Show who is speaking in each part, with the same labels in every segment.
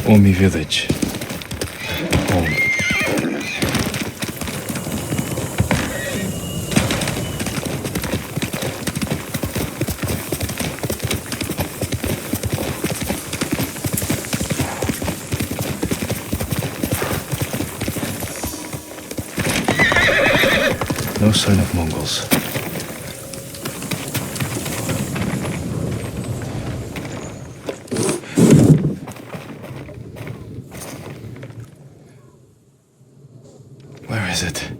Speaker 1: Omi village. Home. No sign of Mongols. Where is it?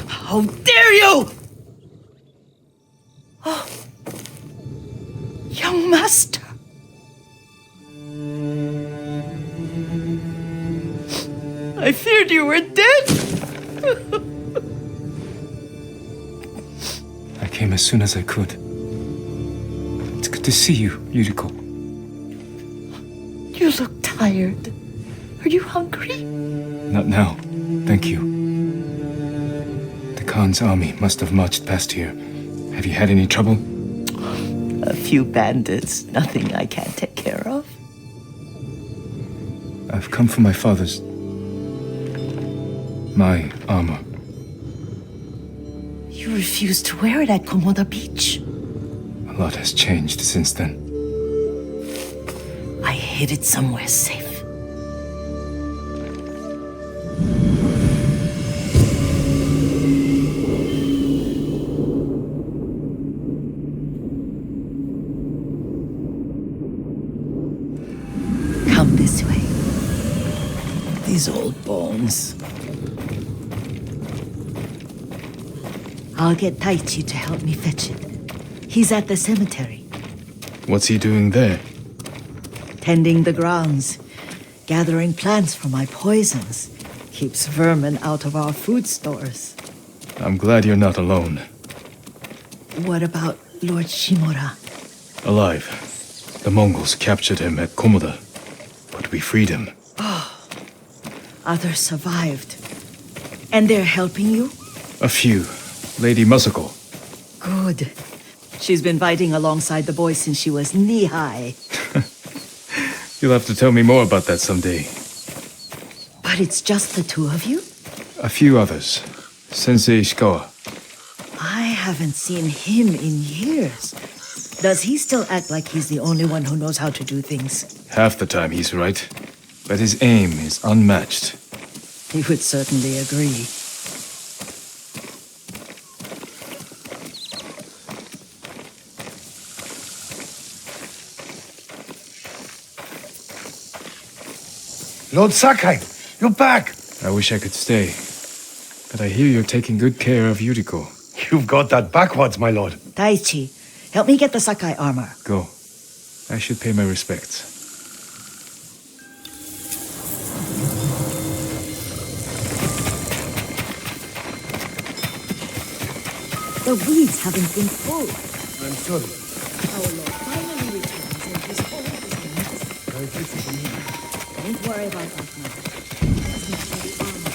Speaker 2: How dare you! Oh, young master. I feared you were dead.
Speaker 1: I came as soon as I could. It's good to see you, Yuriko.
Speaker 2: You look tired. Are you hungry?
Speaker 1: Not now, thank you. The Khan's army must have marched past here. Have you had any trouble?
Speaker 2: A few bandits, nothing I can't take care of.
Speaker 1: I've come for my father's... my armor.
Speaker 2: You refused to wear it at Komoda Beach.
Speaker 1: A lot has changed since then.
Speaker 2: I hid it somewhere safe. Come this way. These old bones. I'll get Taichi to help me fetch it. He's at the cemetery.
Speaker 1: What's he doing there?
Speaker 2: Tending the grounds, gathering plants for my poisons. Keeps vermin out of our food stores.
Speaker 1: I'm glad you're not alone.
Speaker 2: What about Lord Shimura?
Speaker 1: Alive. The Mongols captured him at Komoda, but we freed him.
Speaker 2: Others survived. And they're helping you?
Speaker 1: A few. Lady Masako.
Speaker 2: Good. She's been fighting alongside the boys since she was knee-high.
Speaker 1: You'll have to tell me more about that someday.
Speaker 2: But it's just the two of you?
Speaker 1: A few others. Sensei Ishikawa.
Speaker 2: I haven't seen him in years. Does he still act like he's the only one who knows how to do things?
Speaker 1: Half the time he's right, but his aim is unmatched.
Speaker 2: He would certainly agree.
Speaker 3: Lord Sakai, you're back!
Speaker 1: I wish I could stay, but I hear you're taking good care of Yuriko.
Speaker 3: You've got that backwards, my lord.
Speaker 2: Taichi, help me get the Sakai armor.
Speaker 1: Go. I should pay my respects.
Speaker 2: The weeds haven't been pulled.
Speaker 3: I'm sorry.
Speaker 2: Our Lord finally returns and his home is a mess. Don't worry about that now. Let's make sure the armor.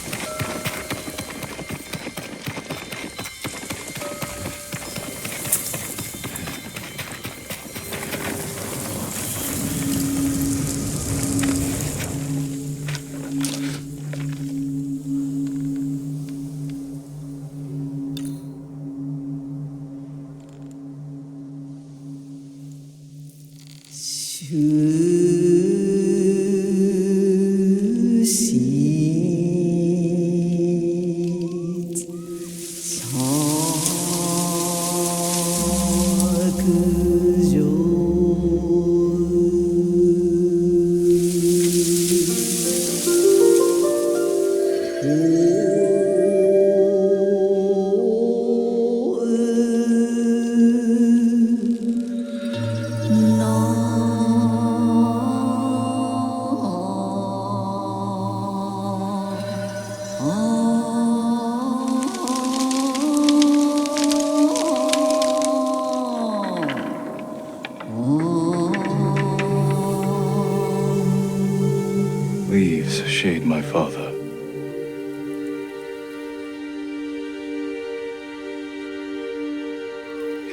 Speaker 1: Leaves shade my father.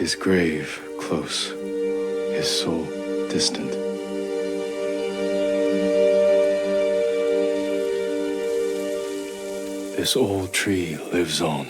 Speaker 1: His grave close, his soul distant. This old tree lives on.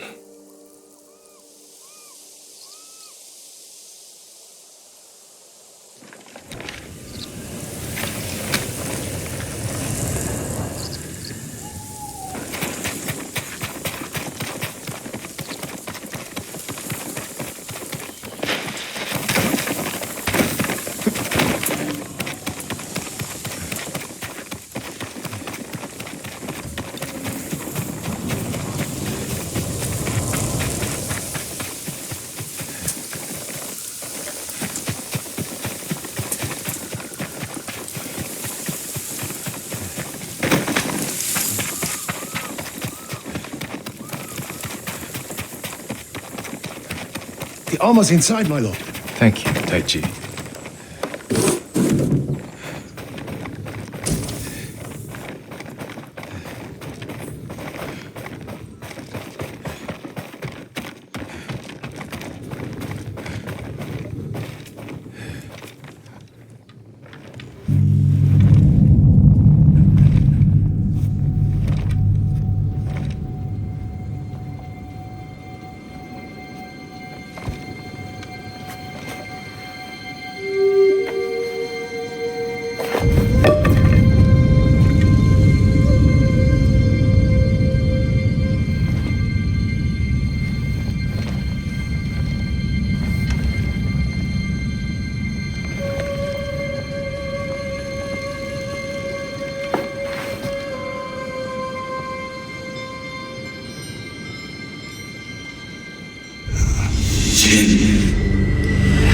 Speaker 3: The armor's inside, my lord.
Speaker 1: Thank you, Taichi.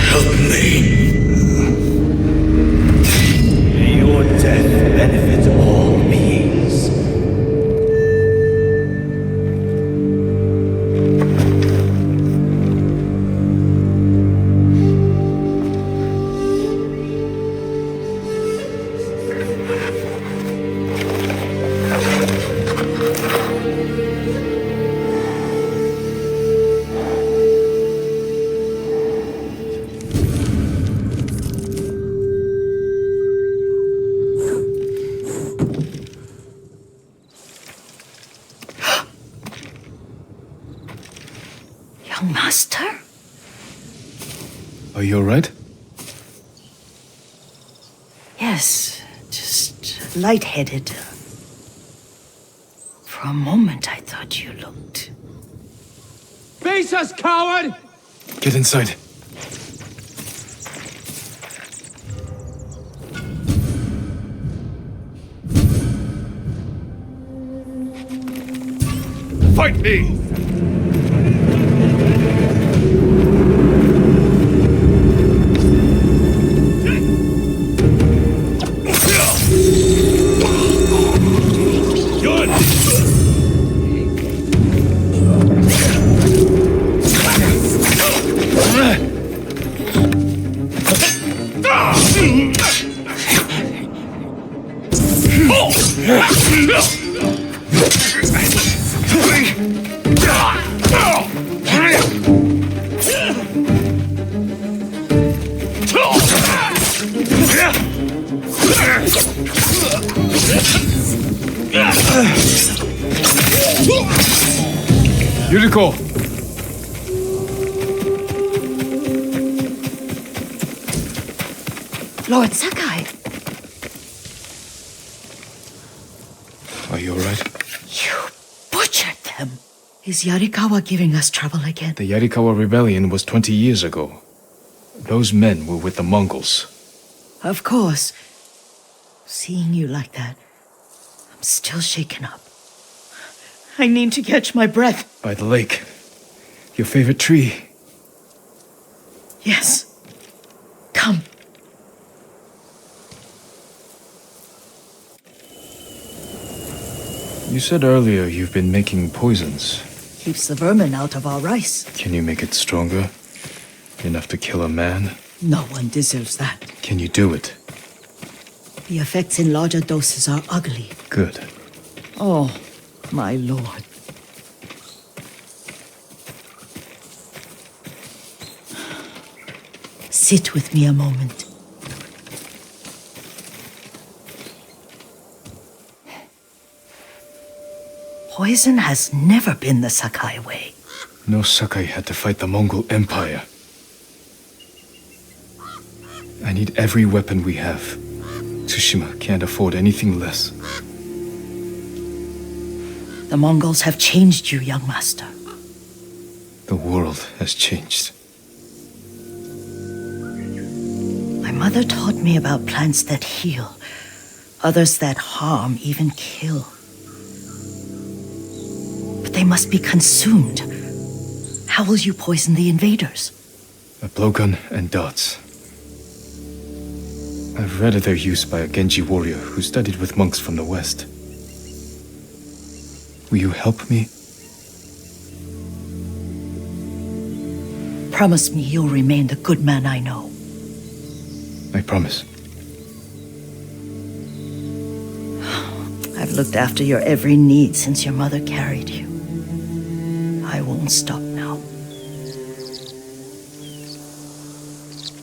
Speaker 4: Help me. Your death benefits all beings.
Speaker 2: Young master?
Speaker 1: Are you alright?
Speaker 2: Yes, just lightheaded. For a moment, I thought you looked.
Speaker 4: Face us, coward!
Speaker 1: Get inside.
Speaker 3: Fight me!
Speaker 1: Yuriko!
Speaker 2: Lord Sakai!
Speaker 1: Are you alright?
Speaker 2: You butchered them! Is Yarikawa giving us trouble again?
Speaker 1: The Yarikawa rebellion was 20 years ago. Those men were with the Mongols.
Speaker 2: Of course. Seeing you like that, I'm still shaken up. I need to catch my breath.
Speaker 1: By the lake. Your favorite tree.
Speaker 2: Yes. Come.
Speaker 1: You said earlier you've been making poisons.
Speaker 2: Keeps the vermin out of our rice.
Speaker 1: Can you make it stronger? Enough to kill a man?
Speaker 2: No one deserves that.
Speaker 1: Can you do it?
Speaker 2: The effects in larger doses are ugly.
Speaker 1: Good.
Speaker 2: Oh, my lord.
Speaker 5: Sit with me a moment. Poison has never been the Sakai way.
Speaker 1: No Sakai had to fight the Mongol Empire. I need every weapon we have. Tsushima can't afford anything less.
Speaker 5: The Mongols have changed you, young master.
Speaker 1: The world has changed.
Speaker 5: My mother taught me about plants that heal, others that harm, even kill. But they must be consumed. How will you poison the invaders?
Speaker 1: A blowgun and darts. I've read of their use by a Genji warrior who studied with monks from the west. Will you help me?
Speaker 5: Promise me you'll remain the good man I know.
Speaker 1: I promise.
Speaker 5: I've looked after your every need since your mother carried you. I won't stop now.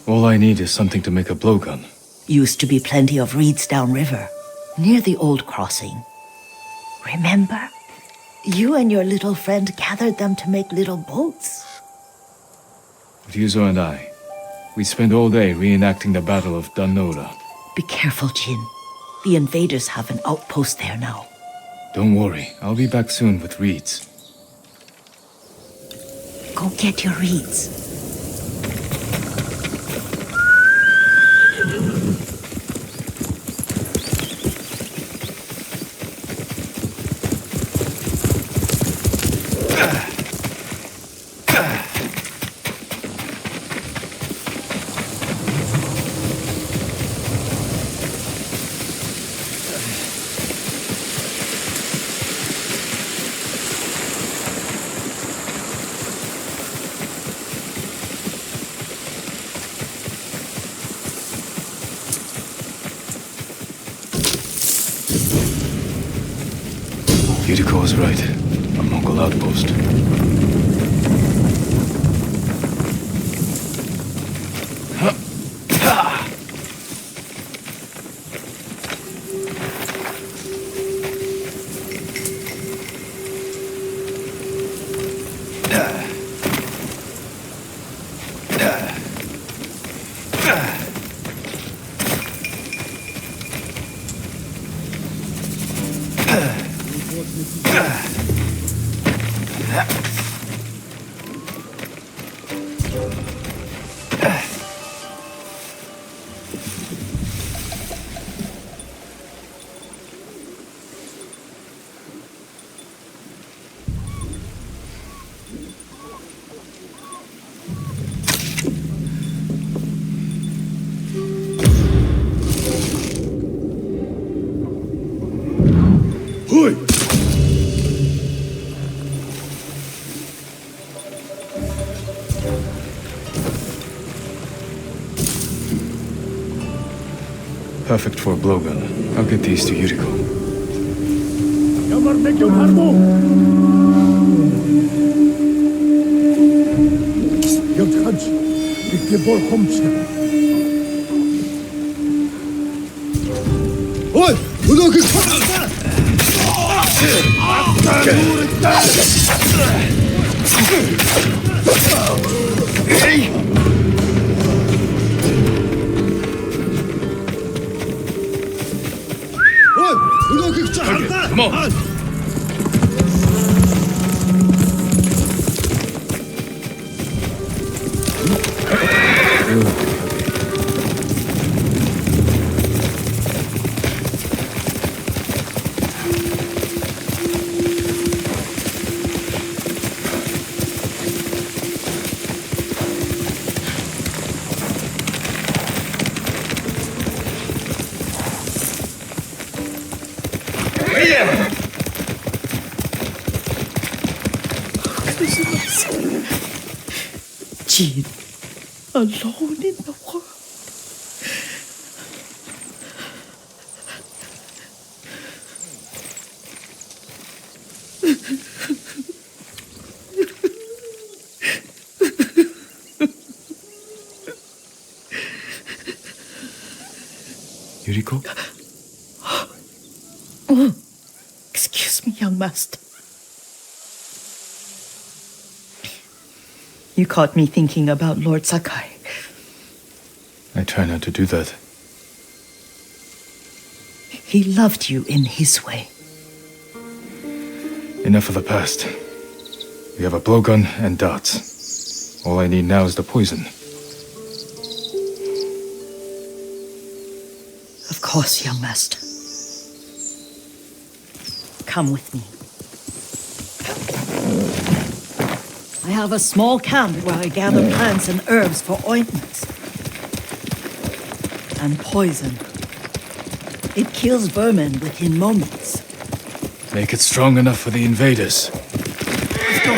Speaker 1: All I need is something to make a blowgun.
Speaker 5: Used to be plenty of reeds downriver, near the old crossing. Remember? You and your little friend gathered them to make little boats.
Speaker 1: Ryuzo and I, we spent all day reenacting the Battle of Danora.
Speaker 5: Be careful, Jin. The invaders have an outpost there now.
Speaker 1: Don't worry, I'll be back soon with reeds.
Speaker 5: Go get your reeds.
Speaker 1: Yuriko was right. A Mongol outpost.
Speaker 3: Hui!
Speaker 1: Perfect for a blowgun. I'll get these to Yuriko.
Speaker 3: Yamar mek yok harbu! Yok kaç! Gitti bol komşu! Oi! Bunu kız! Oi! Bunu kız!
Speaker 1: Come on!
Speaker 5: Jin, alone in the world.
Speaker 1: Yuriko?
Speaker 5: Excuse me, young master. You caught me thinking about Lord Sakai.
Speaker 1: I try not to do that.
Speaker 5: He loved you in his way.
Speaker 1: Enough of the past. We have a blowgun and darts. All I need now is the poison.
Speaker 5: Of course, young master. Come with me. I have a small camp where I gather plants and herbs for ointments. And poison. It kills vermin within moments.
Speaker 1: Make it strong enough for the invaders.
Speaker 5: Let's go.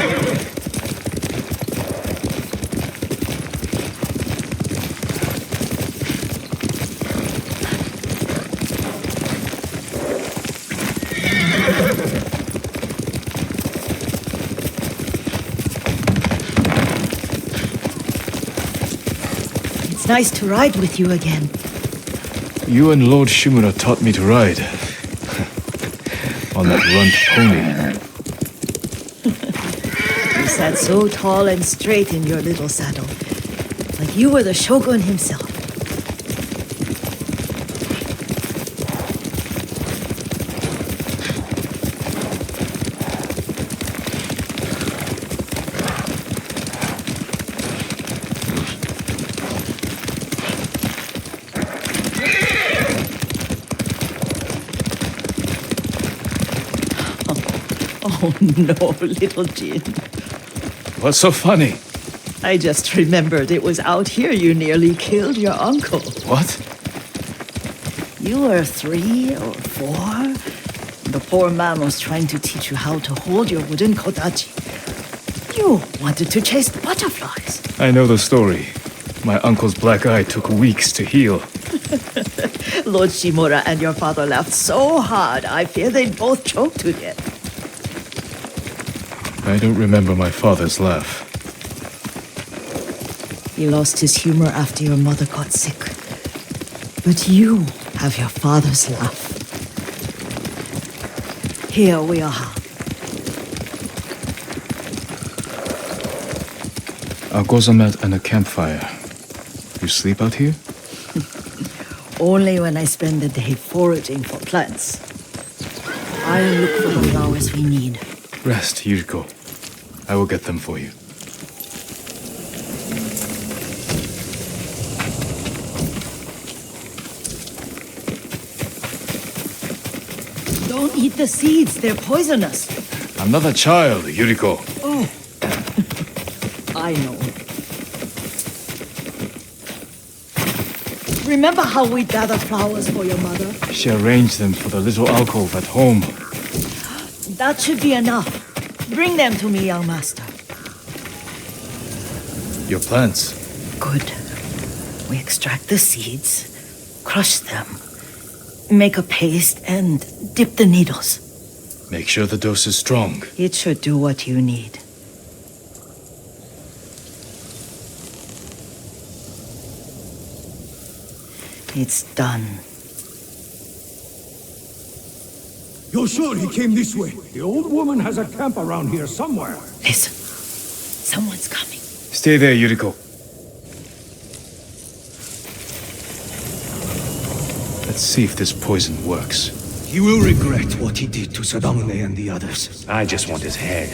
Speaker 5: It's nice to ride with you again.
Speaker 1: You and Lord Shimura taught me to ride. On that runt pony.
Speaker 5: You sat so tall and straight in your little saddle, like you were the shogun himself. Oh no, little Jin.
Speaker 1: What's so funny?
Speaker 5: I just remembered it was out here you nearly killed your uncle.
Speaker 1: What?
Speaker 5: You were 3 or 4. The poor man was trying to teach you how to hold your wooden kodachi. You wanted to chase butterflies.
Speaker 1: I know the story. My uncle's black eye took weeks to heal.
Speaker 5: Lord Shimura and your father laughed so hard, I fear they'd both choke to death.
Speaker 1: I don't remember my father's laugh.
Speaker 5: He lost his humor after your mother got sick. But you have your father's laugh. Here we are.
Speaker 1: A gozamat and a campfire. You sleep out here?
Speaker 5: Only when I spend the day foraging for plants. I'll look for the flowers we need.
Speaker 1: Rest, Yuriko. I will get them for you.
Speaker 5: Don't eat the seeds, they're poisonous.
Speaker 1: I'm not a child, Yuriko.
Speaker 5: Oh, I know. Remember how we gather flowers for your mother?
Speaker 1: She arranged them for the little alcove at home.
Speaker 5: That should be enough. Bring them to me, young master.
Speaker 1: Your plants.
Speaker 5: Good. We extract the seeds, crush them, make a paste, and dip the needles.
Speaker 1: Make sure the dose is strong.
Speaker 5: It should do what you need. It's done.
Speaker 3: You're sure he came this way? The old woman has a camp around here somewhere.
Speaker 5: Listen. Someone's coming.
Speaker 1: Stay there, Yuriko. Let's see if this poison works.
Speaker 4: He will regret what he did to Sadamune and the others. I just want his head,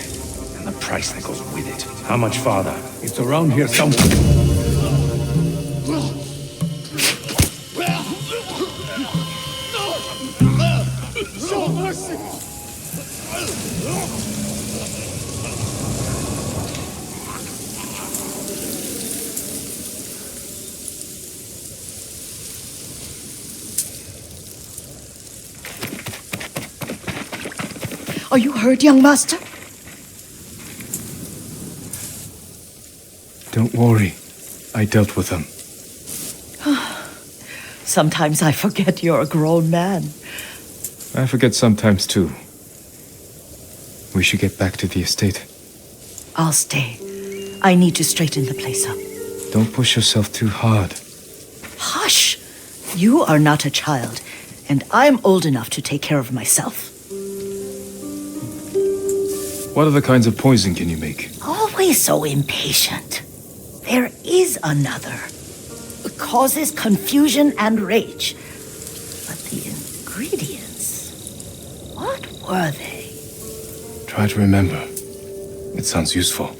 Speaker 4: and the price that goes with it. How much farther?
Speaker 3: It's around here somewhere. Show mercy!
Speaker 5: Are you hurt, young master?
Speaker 1: Don't worry. I dealt with them.
Speaker 5: Sometimes I forget you're a grown man.
Speaker 1: I forget sometimes too. We should get back to the estate.
Speaker 5: I'll stay. I need to straighten the place up.
Speaker 1: Don't push yourself too hard.
Speaker 5: Hush! You are not a child, and I'm old enough to take care of myself.
Speaker 1: What other kinds of poison can you make?
Speaker 5: Always so impatient. There is another. It causes confusion and rage. But the ingredients, what were they?
Speaker 1: Try to remember. It sounds useful.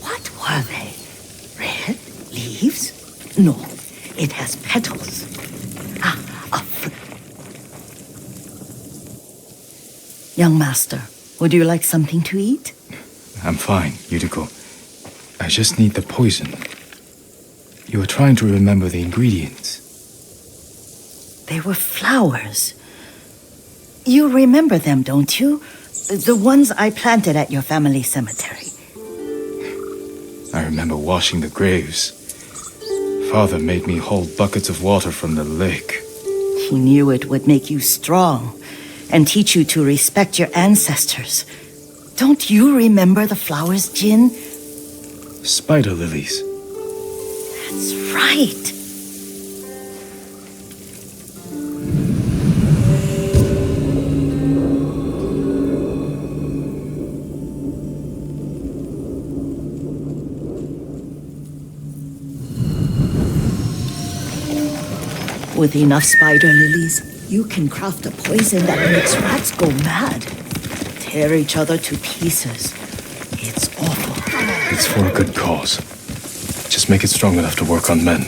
Speaker 5: What were they? Red leaves? No, it has petals. Young master, would you like something to eat?
Speaker 1: I'm fine, Yuriko. I just need the poison. You were trying to remember the ingredients.
Speaker 5: They were flowers. You remember them, don't you? The ones I planted at your family cemetery.
Speaker 1: I remember washing the graves. Father made me hold buckets of water from the lake.
Speaker 5: He knew it would make you strong and teach you to respect your ancestors. Don't you remember the flowers, Jin?
Speaker 1: Spider lilies.
Speaker 5: That's right. With enough spider lilies, you can craft a poison that makes rats go mad. Tear each other to pieces. It's awful.
Speaker 1: It's for a good cause. Just make it strong enough to work on men.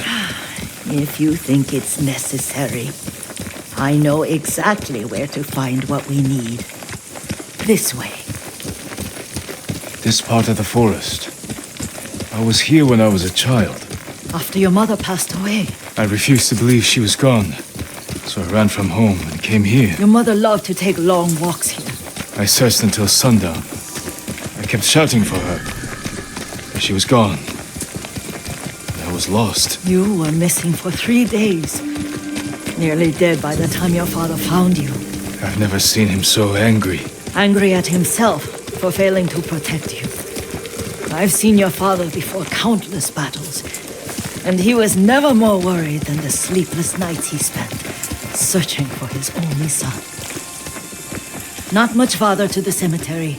Speaker 5: If you think it's necessary, I know exactly where to find what we need. This way.
Speaker 1: This part of the forest. I was here when I was a child.
Speaker 5: After your mother passed away.
Speaker 1: I refused to believe she was gone. So I ran from home and came here.
Speaker 5: Your mother loved to take long walks here.
Speaker 1: I searched until sundown. I kept shouting for her. But she was gone. I was lost.
Speaker 5: You were missing for 3 days. Nearly dead by the time your father found you.
Speaker 1: I've never seen him so angry.
Speaker 5: Angry at himself for failing to protect you. I've seen your father before countless battles. And he was never more worried than the sleepless nights he spent searching for his only son. Not much farther to the cemetery.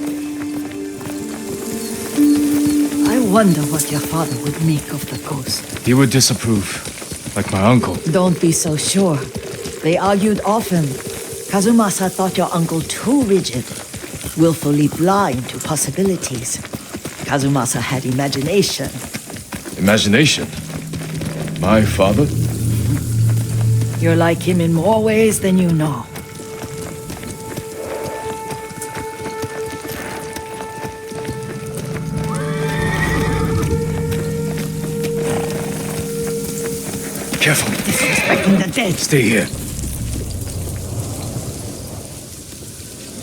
Speaker 5: I wonder what your father would make of the ghost.
Speaker 1: He would disapprove, like my uncle.
Speaker 5: Don't be so sure. They argued often. Kazumasa thought your uncle too rigid, willfully blind to possibilities. Kazumasa had imagination.
Speaker 1: Imagination? My father?
Speaker 5: You're like him in more ways than you know.
Speaker 1: Careful.
Speaker 5: Disrespecting the dead.
Speaker 1: Stay here.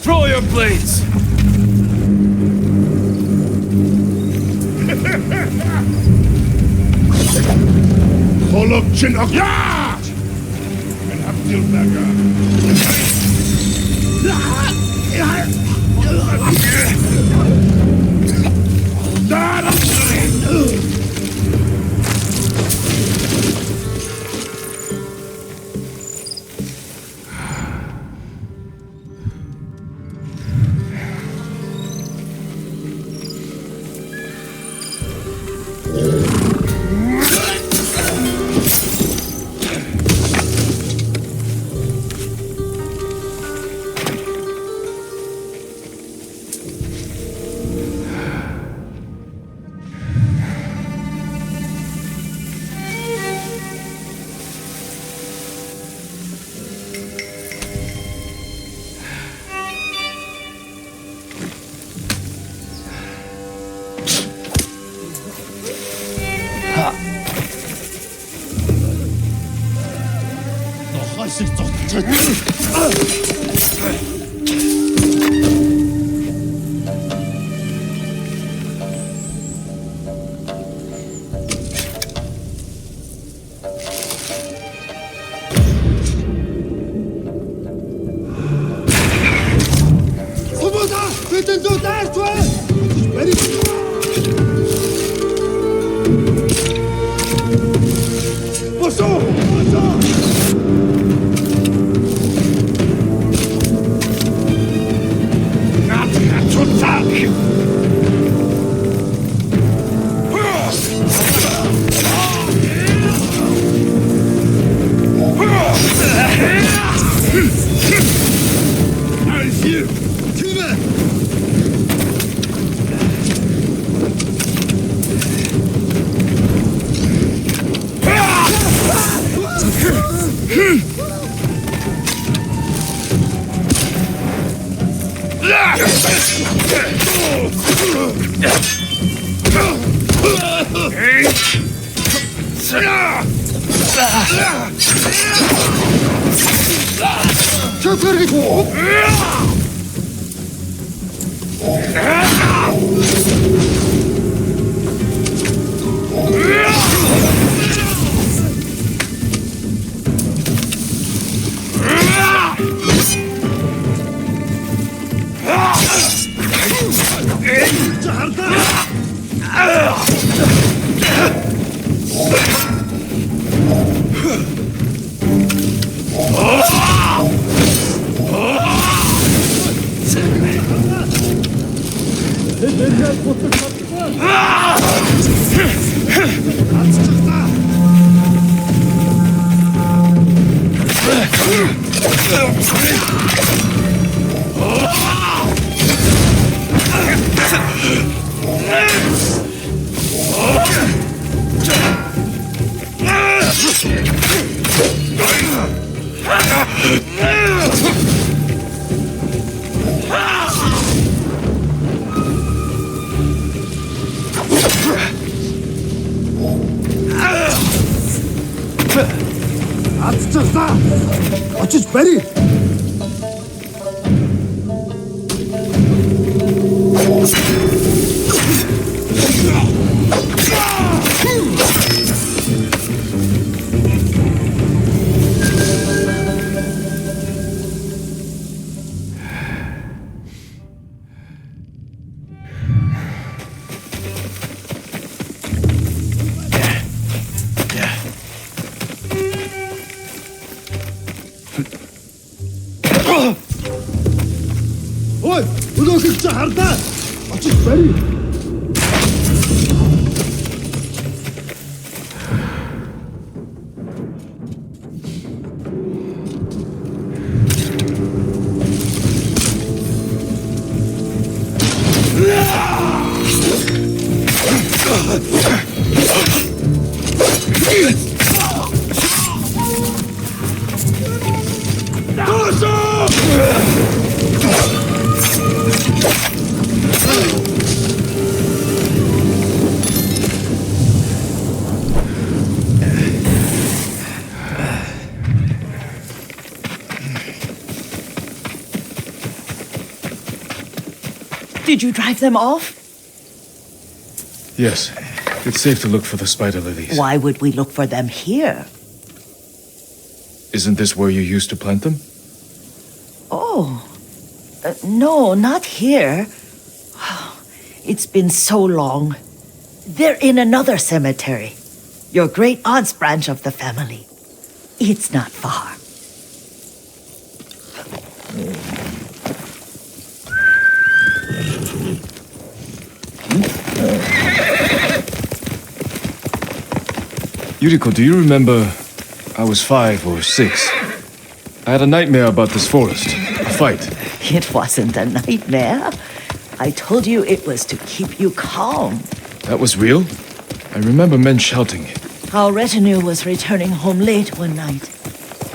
Speaker 1: Throw your blades!
Speaker 3: Holop Chinok. Ja! Ben Abdilberger. Watch it, Betty! Oi! Udo ka harta! Watch it, Betty!
Speaker 5: Did you drive them off?
Speaker 1: Yes. It's safe to look for the spider lilies.
Speaker 5: Why would we look for them here?
Speaker 1: Isn't this where you used to plant them?
Speaker 5: Oh, no, not here. It's been so long. They're in another cemetery. Your great aunt's branch of the family. It's not far.
Speaker 1: Yuriko, do you remember? I was 5 or 6. I had a nightmare about this forest. A fight.
Speaker 5: It wasn't a nightmare. I told you it was to keep you calm.
Speaker 1: That was real? I remember men shouting.
Speaker 5: Our retinue was returning home late one night.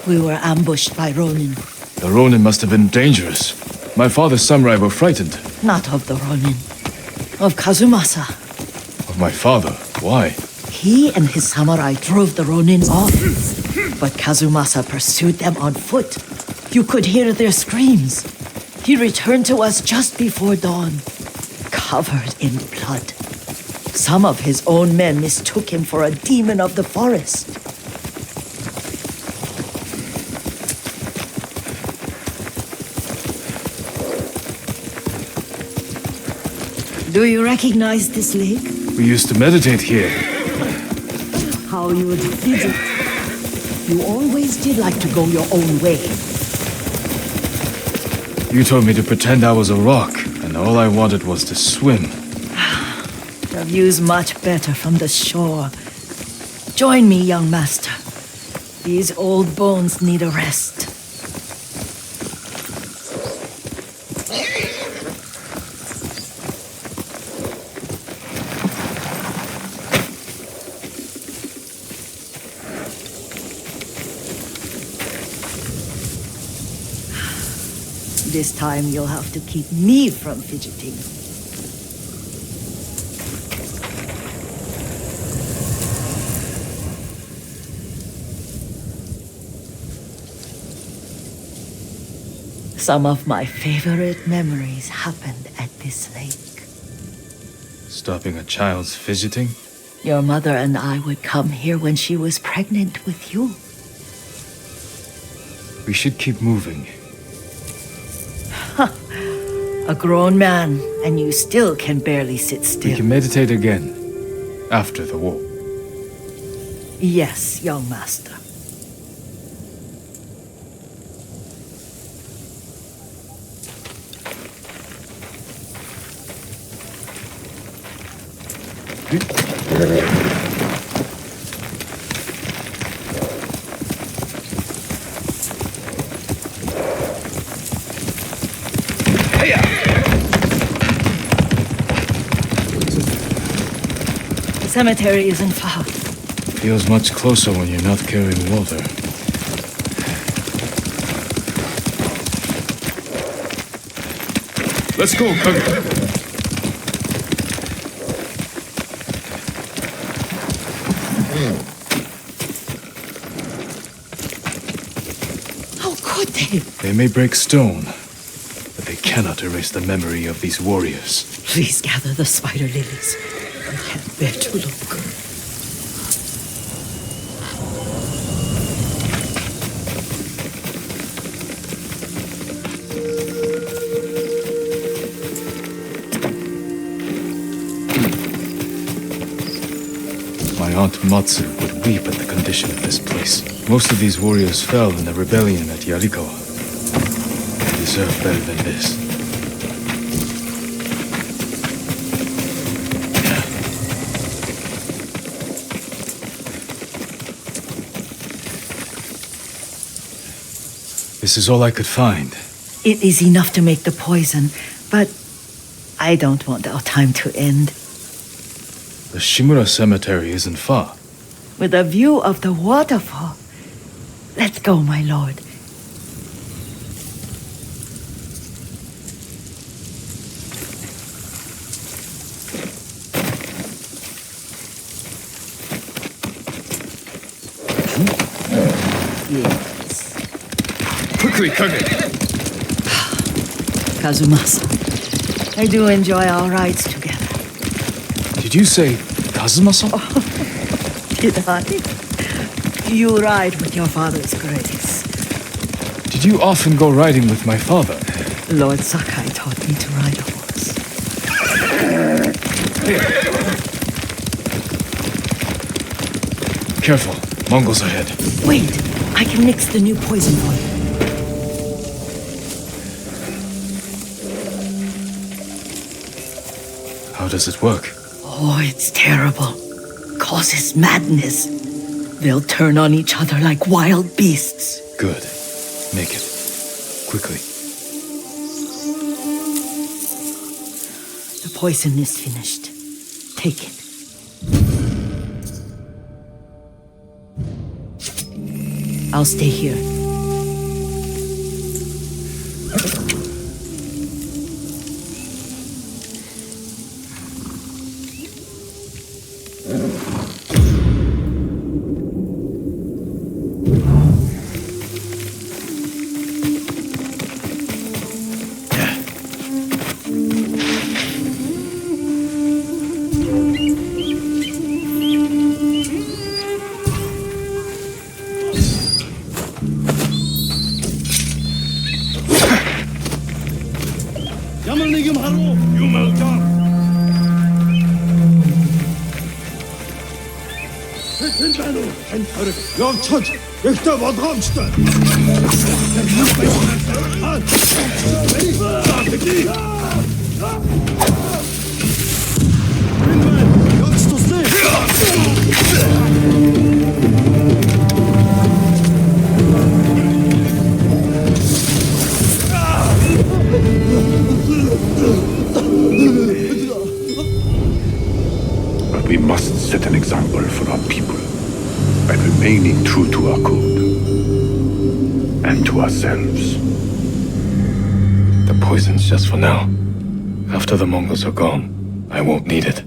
Speaker 5: We were ambushed by Ronin.
Speaker 1: The Ronin must have been dangerous. My father's samurai were frightened.
Speaker 5: Not of the Ronin. Of Kazumasa.
Speaker 1: Of my father? Why?
Speaker 5: He and his samurai drove the Ronin off. But Kazumasa pursued them on foot. You could hear their screams. He returned to us just before dawn, covered in blood. Some of his own men mistook him for a demon of the forest. Do you recognize this lake?
Speaker 1: We used to meditate here.
Speaker 5: How you would fidget. You always did like to go your own way.
Speaker 1: You told me to pretend I was a rock, and all I wanted was to swim.
Speaker 5: The view's much better from the shore. Join me, young master. These old bones need a rest. This time you'll have to keep me from fidgeting. Some of my favorite memories happened at this lake.
Speaker 1: Stopping a child's fidgeting?
Speaker 5: Your mother and I would come here when she was pregnant with you.
Speaker 1: We should keep moving.
Speaker 5: A grown man, and you still can barely sit
Speaker 1: We
Speaker 5: still.
Speaker 1: can meditate again. After the war.
Speaker 5: Yes, young master. The cemetery isn't far.
Speaker 1: Feels much closer when you're not carrying water. Let's go, Kage.
Speaker 5: How could they?
Speaker 1: They may break stone, but they cannot erase the memory of these warriors.
Speaker 5: Please gather the spider lilies. I can't bear to look.
Speaker 1: My Aunt Matsu would weep at the condition of this place. Most of these warriors fell in the rebellion at Yarikawa. They deserve better than this. This is all I could find.
Speaker 5: It is enough to make the poison, but I don't want our time to end.
Speaker 1: The Shimura Cemetery isn't far.
Speaker 5: With a view of the waterfall. Let's go, my lord. Yes.
Speaker 1: Quickly, Kage!
Speaker 5: Kazumasa, I do enjoy our rides together.
Speaker 1: Did you say Kazuma-san?
Speaker 5: Did I? You ride with your father's grace.
Speaker 1: Did you often go riding with my father?
Speaker 5: Lord Sakai taught me to ride a horse.
Speaker 1: Careful, Mongols ahead.
Speaker 5: Wait, I can mix the new poison for you.
Speaker 1: How does it work?
Speaker 5: Oh, it's terrible. Causes madness. They'll turn on each other like wild beasts.
Speaker 1: Good. Make it. Quickly.
Speaker 5: The poison is finished. Take it. I'll stay here.
Speaker 3: Явчаж ихтэй болгоомжтой. Явж туслаа.
Speaker 6: But we must set an example for our people by remaining true to our code and to ourselves.
Speaker 1: The poison's just for now. After the Mongols are gone, I won't need it.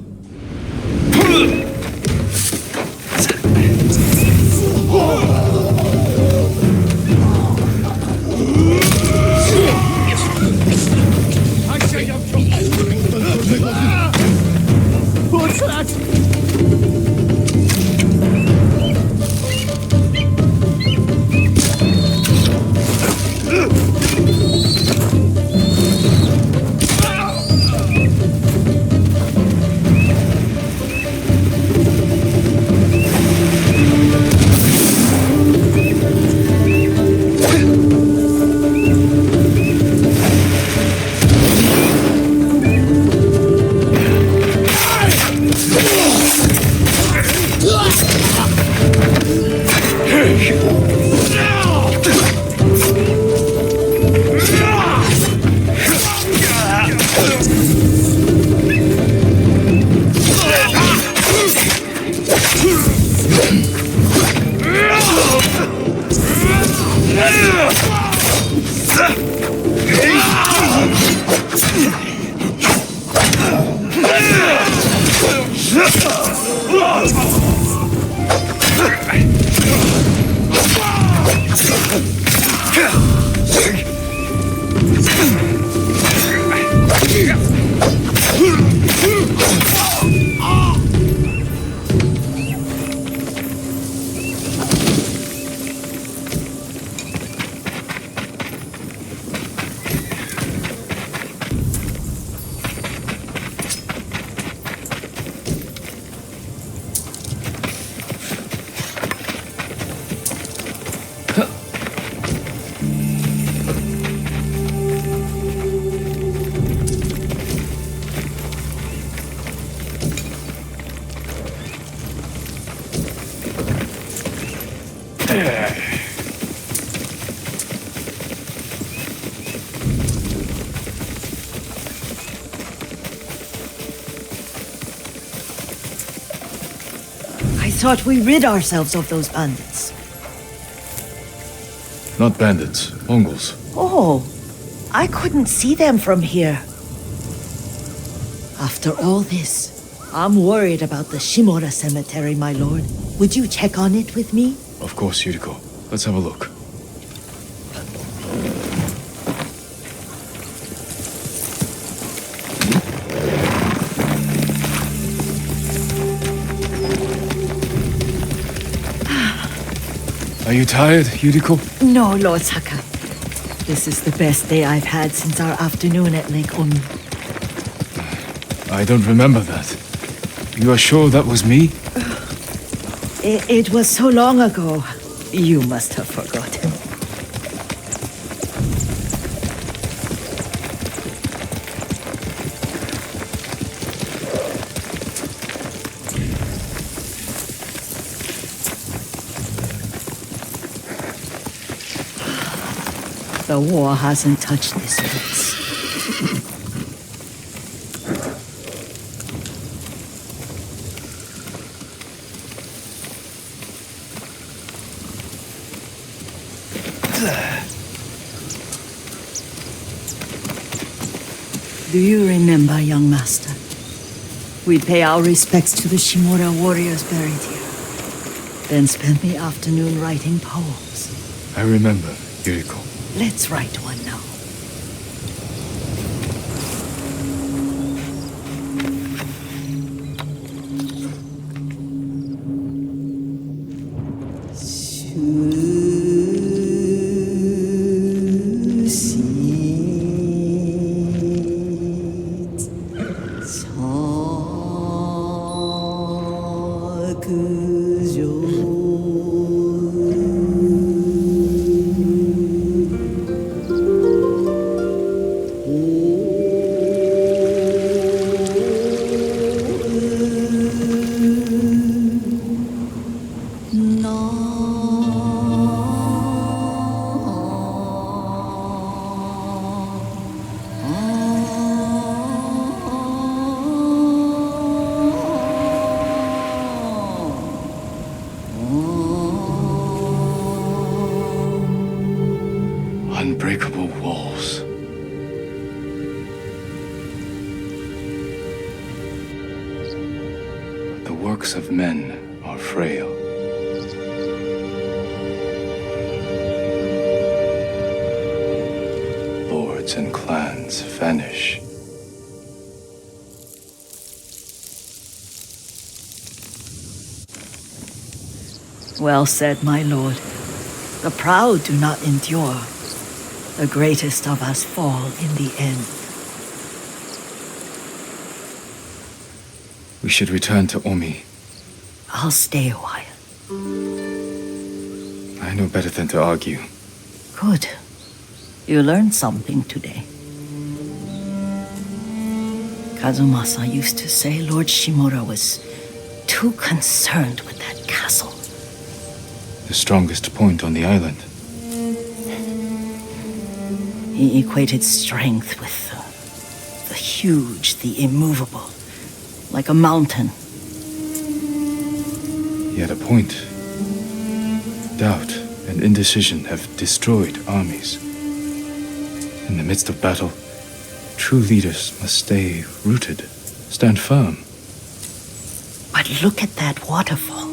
Speaker 5: I thought we rid ourselves of those bandits.
Speaker 1: Not bandits, Mongols.
Speaker 5: Oh, I couldn't see them from here. After all this, I'm worried about the Shimura cemetery, my lord. Would you check on it with me?
Speaker 1: Of course, Yuriko. Let's have a look. Are you tired, Yuriko?
Speaker 5: No, Lord Saka. This is the best day I've had since our afternoon at Lake Omi.
Speaker 1: I don't remember that. You are sure that was me?
Speaker 5: It was so long ago. You must have forgotten. The war hasn't touched this place. Do you remember, young master? We pay our respects to the Shimura warriors buried here, then spent the afternoon writing poems.
Speaker 1: I remember, Yuriko.
Speaker 5: Let's write one now.
Speaker 1: works of men are frail. Lords and clans vanish.
Speaker 5: Well said, my lord. The proud do not endure. The greatest of us fall in the end.
Speaker 1: We should return to Omi.
Speaker 5: I'll stay a while.
Speaker 1: I know better than to argue.
Speaker 5: Good. You learned something today. Kazumasa used to say Lord Shimura was too concerned with that castle.
Speaker 1: The strongest point on the island.
Speaker 5: He equated strength with the huge, the immovable, like a mountain.
Speaker 1: He had a point. Doubt and indecision have destroyed armies. In the midst of battle, true leaders must stay rooted, stand firm.
Speaker 5: But look at that waterfall.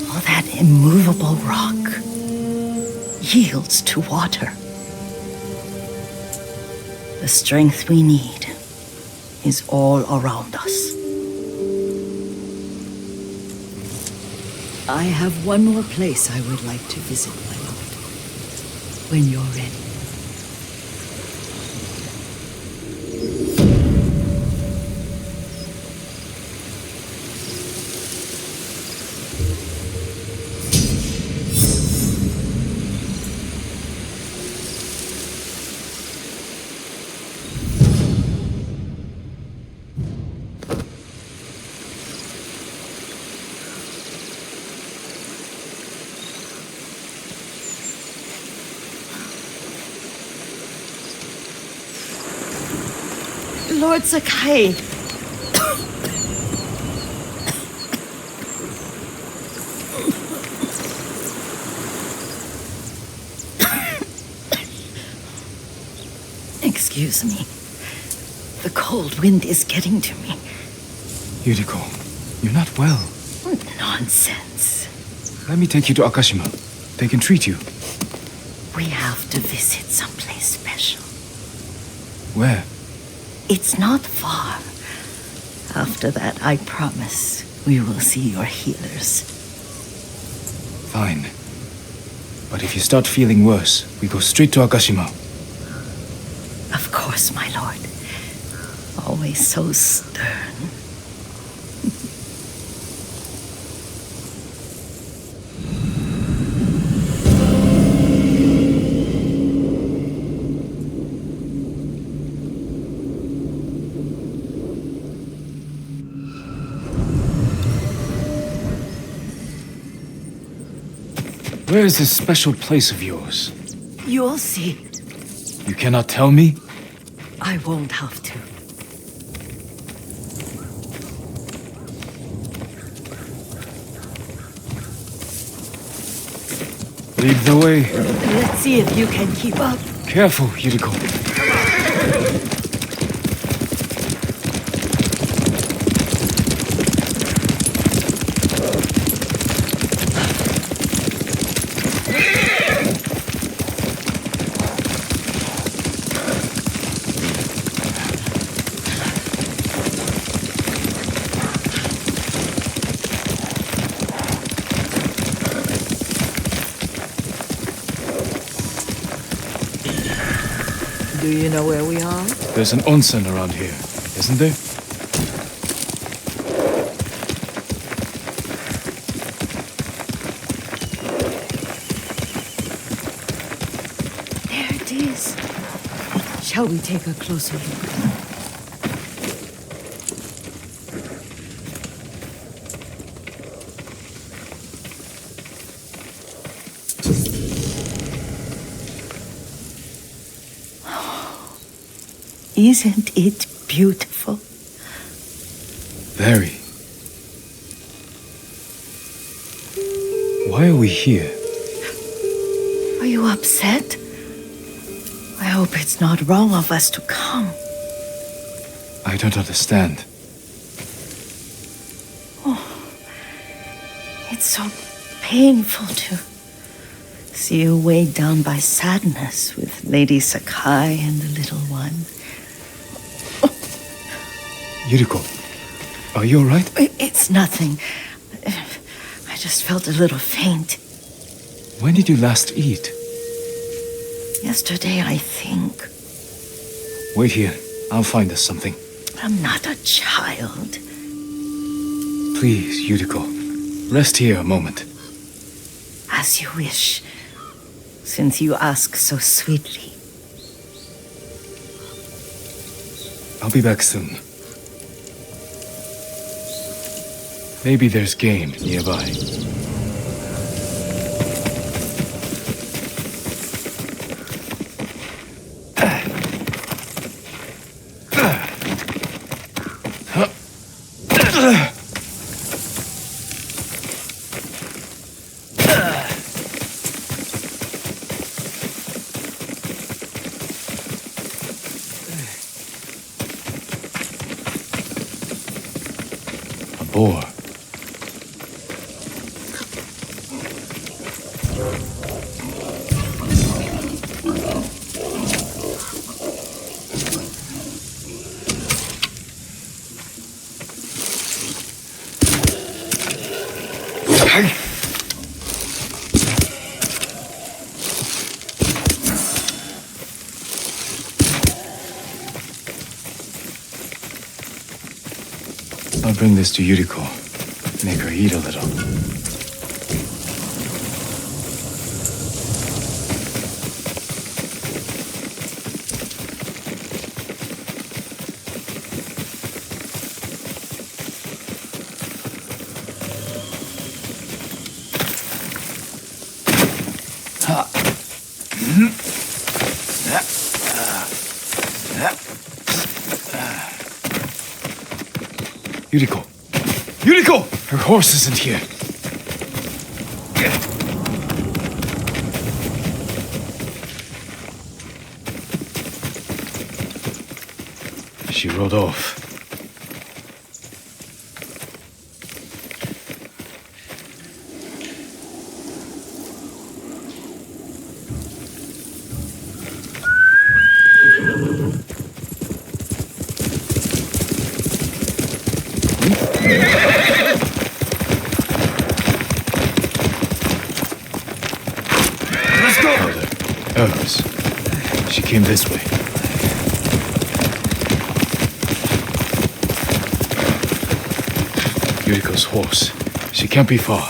Speaker 5: All that immovable rock yields to water. The strength we need is all around us. I have one more place I would like to visit, my lord. When you're ready. Lord Sakai. Excuse me. The cold wind is getting to me.
Speaker 1: Yuriko, you're not well.
Speaker 5: Nonsense.
Speaker 1: Let me take you to Akashima. They can treat you.
Speaker 5: We have to visit someplace special.
Speaker 1: Where?
Speaker 5: It's not far. After that, I promise we will see your healers.
Speaker 1: Fine. But if you start feeling worse, we go straight to Akashima.
Speaker 5: Of course, my lord. Always so stern.
Speaker 1: Where is this special place of yours?
Speaker 5: You'll see.
Speaker 1: You cannot tell me?
Speaker 5: I won't have to.
Speaker 1: Lead the way.
Speaker 5: Let's see if you can keep up.
Speaker 1: Careful, Yuriko.
Speaker 5: Do you know where we are?
Speaker 1: There's an onsen around here, isn't there?
Speaker 5: There it is. Shall we take a closer look? Isn't it beautiful?
Speaker 1: Very. Why are we here?
Speaker 5: Are you upset? I hope it's not wrong of us to come.
Speaker 1: I don't understand.
Speaker 5: so painful to see you weighed down by sadness with Lady Sakai and the little one.
Speaker 1: Yuriko, are you all right?
Speaker 5: It's nothing. I just felt a little faint.
Speaker 1: When did you last eat?
Speaker 5: Yesterday, I think.
Speaker 1: Wait here. I'll find us something.
Speaker 5: I'm not a child.
Speaker 1: Please, Yuriko. Rest here a moment.
Speaker 5: As you wish, since you ask so sweetly.
Speaker 1: I'll be back soon. Maybe there's game nearby. A boar. I'll bring this to Yuriko. Make her eat a little. Yuriko! Yuriko! Her horse isn't here. She rode off. Let's go! Arrows. She came this way. Yuriko's horse. She can't be far.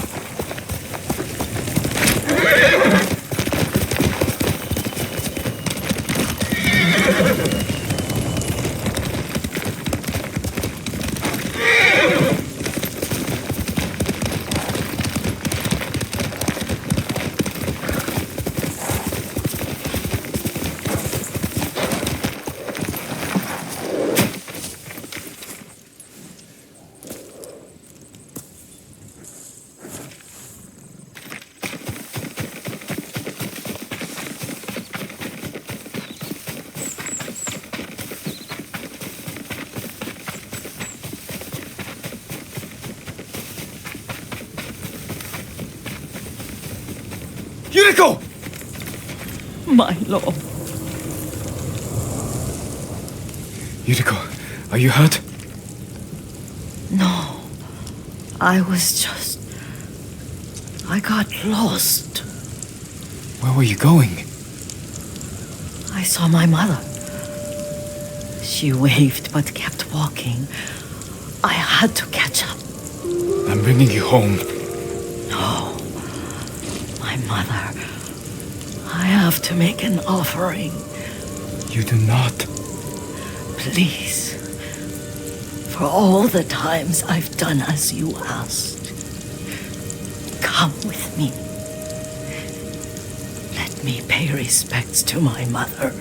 Speaker 1: Yuriko!
Speaker 5: My lord.
Speaker 1: Yuriko, are you hurt?
Speaker 5: No. I got lost.
Speaker 1: Where were you going?
Speaker 5: I saw my mother. She waved but kept walking. I had to catch up.
Speaker 1: I'm bringing you home.
Speaker 5: No. My mother. I have to make an offering.
Speaker 1: You do not.
Speaker 5: Please. For all the times I've done as you asked. Come with me. Let me pay respects to my mother.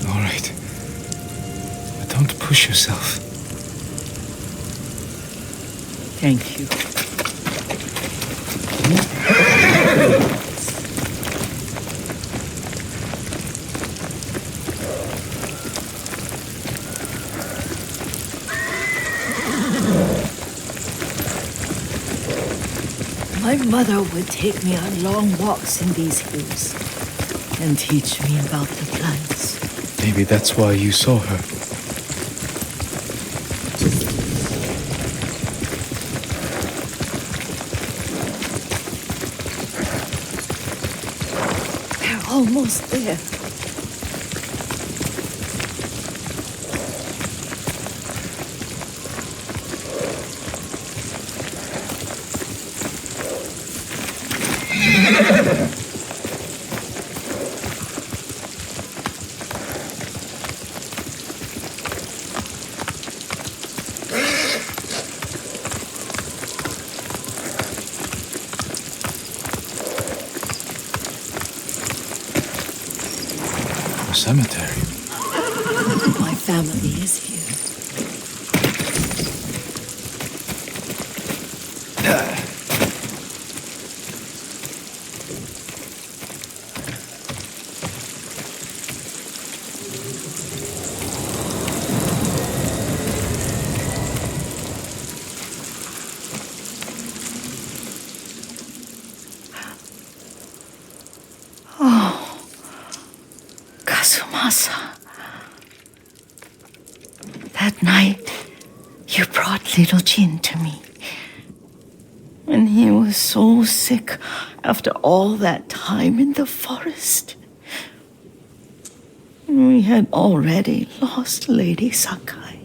Speaker 1: All right. But don't push yourself.
Speaker 5: Thank you. My mother would take me on long walks in these hills and teach me about the plants.
Speaker 1: Maybe that's why you saw her.
Speaker 5: We're almost there.
Speaker 1: A cemetery.
Speaker 5: My family is here. Kazumasa. That night, you brought little Jin to me. When he was so sick after all that time in the forest. We had already lost Lady Sakai.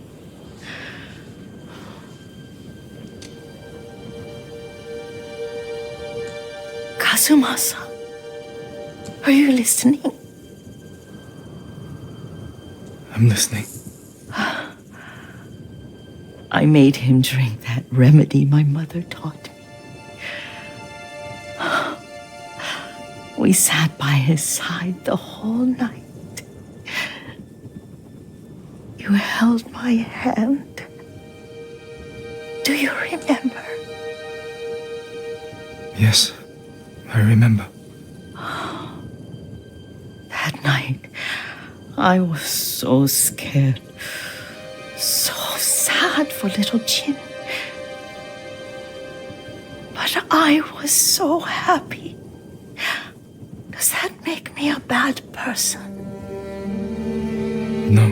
Speaker 5: Kazumasa, are you listening?
Speaker 1: I'm listening.
Speaker 5: I made him drink that remedy my mother taught me. We sat by his side the whole night. You held my hand. Do you remember?
Speaker 1: Yes, I remember.
Speaker 5: That night, I was so scared, so sad for little Jin. But I was so happy. Does that make me a bad person?
Speaker 1: No.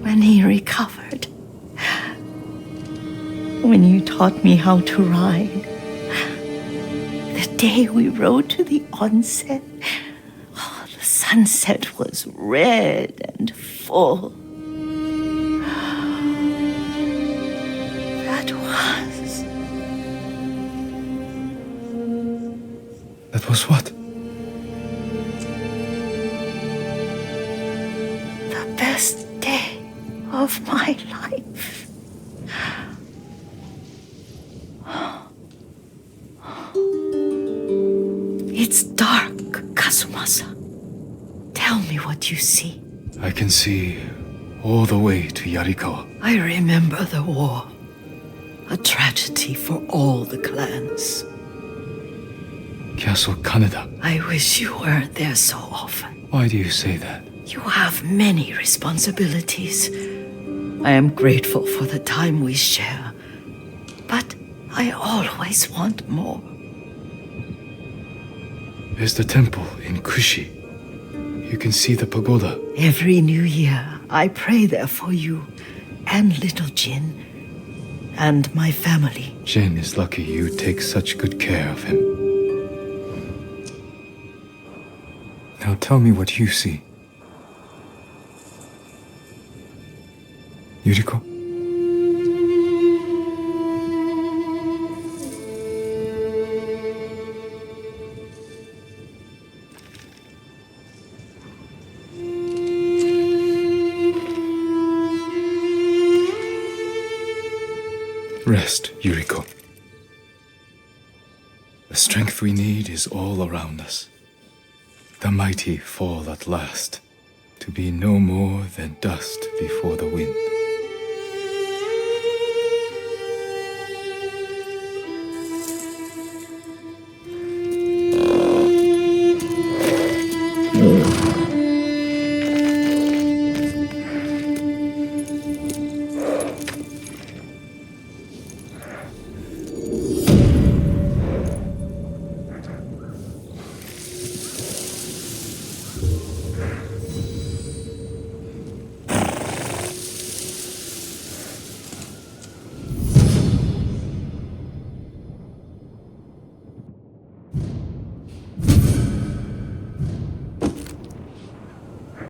Speaker 5: When he recovered, when you taught me how to ride, the day we rode to the onsen, the sunset was red and full.
Speaker 1: That was what?
Speaker 5: The best day of my life. It's dark, Kazumasa. Tell me what you see.
Speaker 1: I can see all the way to Yarikawa.
Speaker 5: I remember the war. A tragedy for all the clans.
Speaker 1: Castle Kaneda.
Speaker 5: I wish you weren't there so often.
Speaker 1: Why do you say that?
Speaker 5: You have many responsibilities. I am grateful for the time we share, but I always want more.
Speaker 1: There's the temple in Kushi. You can see the pagoda.
Speaker 5: Every new year, I pray there for you and little Jin and my family.
Speaker 1: Jin is lucky you take such good care of him. Now tell me what you see. Yuriko? Rest, Yuriko. The strength we need is all around us. The mighty fall at last, to be no more than dust before the wind.